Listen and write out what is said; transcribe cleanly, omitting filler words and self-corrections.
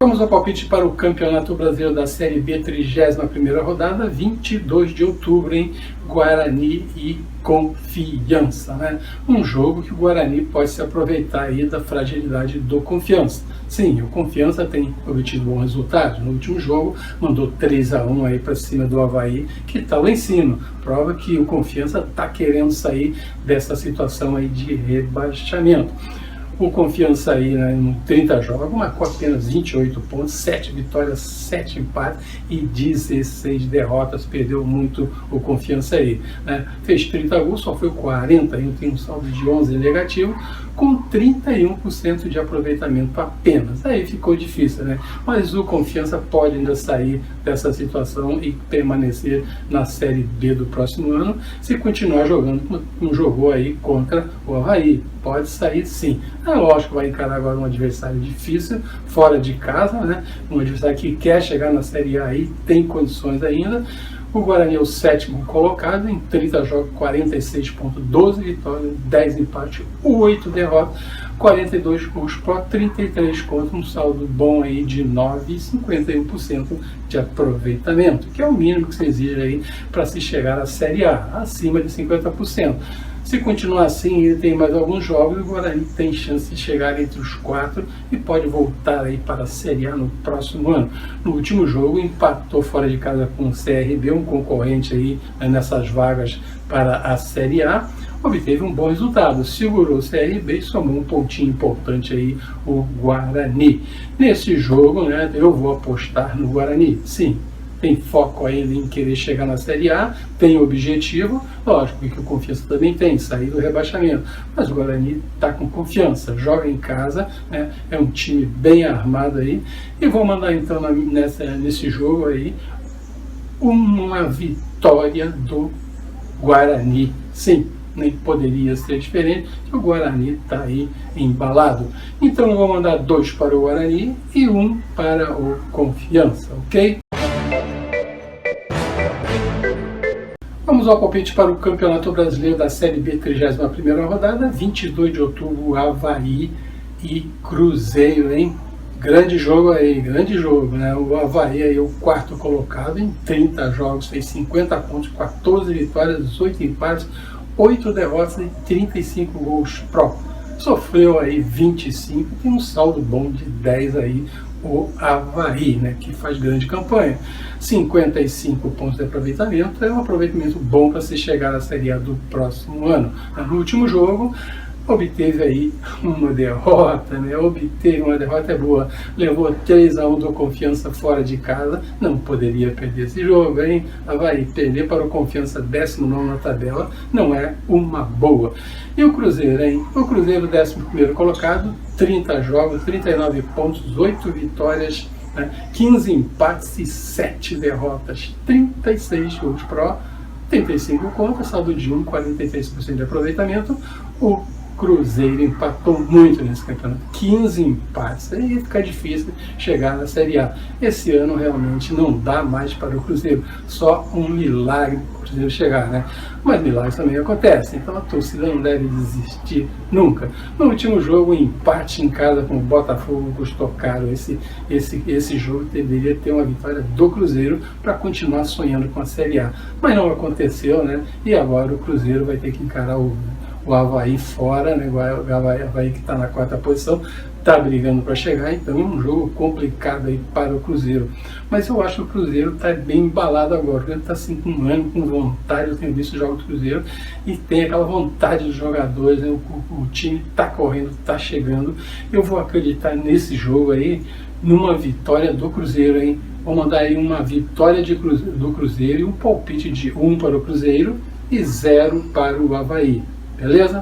Vamos ao palpite para o Campeonato Brasileiro da Série B, 31ª rodada, 22 de outubro, em Guarani e Confiança, né? Um jogo que o Guarani pode se aproveitar aí da fragilidade do Confiança. Sim, o Confiança tem obtido bons resultados. No último jogo, mandou 3-1 aí para cima do Avaí, que está lá em cima. Prova que o Confiança está querendo sair dessa situação aí de rebaixamento. O Confiança aí, né, em 30 jogos, marcou apenas 28 pontos, 7 vitórias, 7 empates e 16 derrotas. Perdeu muito o Confiança aí, né? Fez 30 gols, só foi 41, tem um saldo de 11 negativo, com 31% de aproveitamento apenas. Aí ficou difícil, né? Mas o Confiança pode ainda sair dessa situação e permanecer na Série B do próximo ano, se continuar jogando como jogou aí contra o Avaí. Pode sair sim. É lógico que vai encarar agora um adversário difícil, fora de casa, né? Um adversário que quer chegar na Série A e tem condições ainda. O Guarani é o 7º colocado, em 30 jogos, 46 pontos, 12 vitórias, 10 empates, 8 derrotas, 42 gols pró, 33 contra, um saldo bom aí de 9,51% de aproveitamento, que é o mínimo que se exige aí para se chegar à Série A, acima de 50%. Se continuar assim, ele tem mais alguns jogos, o Guarani tem chance de chegar entre os 4 e pode voltar aí para a Série A no próximo ano. No último jogo, empatou fora de casa com o CRB, um concorrente aí nessas vagas para a Série A. Obteve um bom resultado, segurou o CRB e somou um pontinho importante aí o Guarani. Nesse jogo, né, eu vou apostar no Guarani, sim. Tem foco ainda em querer chegar na Série A, tem objetivo, lógico que o Confiança também tem, sair do rebaixamento. Mas o Guarani está com confiança, joga em casa, né? É um time bem armado aí. E vou mandar então nesse jogo aí uma vitória do Guarani. Sim, nem poderia ser diferente, que o Guarani está aí embalado. Então eu vou mandar 2 para o Guarani e 1 para o Confiança, ok? Vamos ao palpite para o Campeonato Brasileiro da Série B, 31ª rodada, 22 de outubro, Avaí e Cruzeiro, hein? Grande jogo aí, grande jogo, né? O Avaí aí, o 4º colocado, em 30 jogos, fez 50 pontos, 14 vitórias, 8 empates, 8 derrotas e 35 gols pró. Sofreu aí 25, tem um saldo bom de 10 aí, o Avaí, né, que faz grande campanha. 55 pontos de aproveitamento, é um aproveitamento bom para se chegar à Série A do próximo ano. No último jogo, obteve aí uma derrota, né? Obteve uma derrota boa, levou 3-1 do Confiança fora de casa, não poderia perder esse jogo, hein? Vai perder para o Confiança 19º na tabela, não é uma boa. E o Cruzeiro, hein? O Cruzeiro 11º colocado, 30 jogos, 39 pontos, 8 vitórias, né? 15 empates e 7 derrotas, 36 gols pró, 35 contra, saldo de 1, 43% de aproveitamento. O Cruzeiro empatou muito nesse campeonato, 15 empates, aí fica difícil chegar na Série A. Esse ano realmente não dá mais para o Cruzeiro, só um milagre para o Cruzeiro chegar, né? Mas milagres também acontecem, então a torcida não deve desistir nunca. No último jogo, um empate em casa com o Botafogo custou caro. Esse jogo deveria ter uma vitória do Cruzeiro para continuar sonhando com a Série A, mas não aconteceu, né? E agora o Cruzeiro vai ter que encarar o Avaí fora, né? O Avaí que está na 4ª posição, está brigando para chegar, então é um jogo complicado aí para o Cruzeiro. Mas eu acho que o Cruzeiro está bem embalado agora, ele está assim com ânimo, com vontade. Eu tenho visto os jogos do Cruzeiro e tem aquela vontade dos jogadores, né? O time está correndo, está chegando. Eu vou acreditar nesse jogo aí, numa vitória do Cruzeiro, hein? Vou mandar aí uma vitória do Cruzeiro e um palpite de 1 para o Cruzeiro e 0 para o Avaí. Beleza?